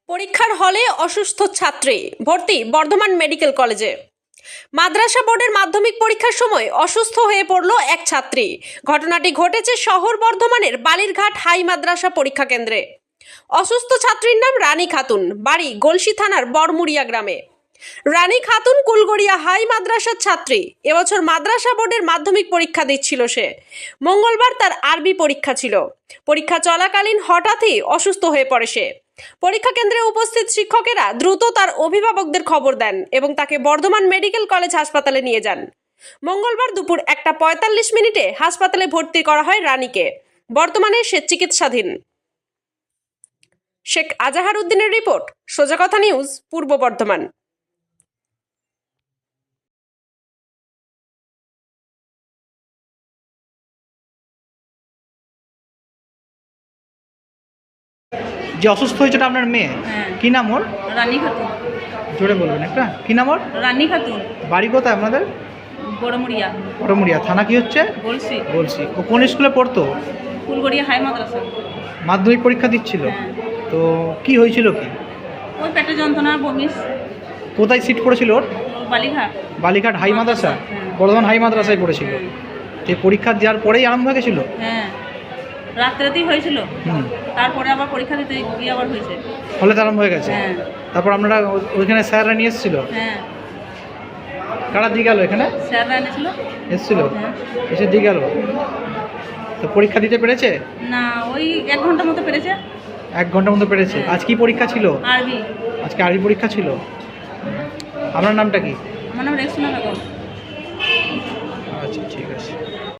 পরীক্ষার হলে অসুস্থ ছাত্রী ভর্তি বর্ধমান মেডিকেল কলেজে। মাদ্রাসা বোর্ডের মাধ্যমিক পরীক্ষার সময় অসুস্থ হয়ে পড়ল এক ছাত্রী। ঘটনাটি ঘটেছে শহর বর্ধমানের বালিরঘাট হাই মাদ্রাসা পরীক্ষা কেন্দ্রে। অসুস্থ ছাত্রীর নাম রানী খাতুন, বাড়ি গলসি থানার বড়মুড়িয়া গ্রামে। রানী খাতুন কুলগড়িয়া হাই মাদ্রাসার ছাত্রী। এবছর মাদ্রাসা বোর্ডের মাধ্যমিক পরীক্ষা দিচ্ছিল সে। মঙ্গলবার তার আরবি পরীক্ষা ছিল। পরীক্ষা চলাকালীন হঠাৎই অসুস্থ হয়ে পড়ে সে। পরীক্ষা কেন্দ্রে উপস্থিত শিক্ষকেরা দ্রুত তার অভিভাবকদের খবর দেন এবং তাকে বর্ধমান মেডিকেল কলেজ হাসপাতালে নিয়ে যান। মঙ্গলবার দুপুর 1:45 হাসপাতালে ভর্তি করা হয় রানীকে। বর্তমানে সে চিকিৎসাধীন। শেখ আজাহার উদ্দিনের রিপোর্ট, সোজা কথা নিউজ, পূর্ব বর্ধমান। যে অসুস্থ হয়েছে আপনার মেয়ে, কি নাম ওর? রানী খাতুন। জোরে বলবেন একটা, কি নাম ওর? রানী খাতুন, বাড়ি কোথায় আপনাদের? বড়মুড়িয়া। বড়মুড়িয়া থানা কি হচ্ছে? বলছি বলছি। ও কোন স্কুলে পড়তো? ফুলগড়িয়া হাই মাদ্রাসা। মাধ্যমিক পরীক্ষা দিচ্ছিল, তো কি হয়েছিল কি? ওই পেটে যন্ত্রণা, বমিস। কোথায় সিট পড়েছিল ওর? বালিঘাট। বালিঘাট হাই মাদ্রাসা, হ্যাঁ। বর্ধমান হাই মাদ্রাসায় পড়েছিল। যে পরীক্ষা দেওয়ার পরেই আরম্ভ হয়ে গেছিল? হ্যাঁ, রাত্রেতেই হয়েছিল। হুম, তারপরে আবার পরীক্ষা দিতে গিয়ে আবার হয়েছে। ফলে আরম্ভ হয়ে গেছে। হ্যাঁ তারপর আপনারা ওইখানে স্যাররা নিয়ে এসেছিল? হ্যাঁ, কারা দিয়ে গেল এখানে? স্যাররা এনেছিল। এসেছিল, হ্যাঁ। এসে দিয়ে গেল। তো পরীক্ষা দিতে পেরেছে? না, ওই 1 ঘন্টা মতো পেরেছে। 1 ঘন্টার মতো পেরেছে। হ্যাঁ। আজ কি পরীক্ষা ছিল? আরবি। আজকে আরবি পরীক্ষা ছিল। আপনার নামটা কি? আমার নাম রেক্সোনা বেগম।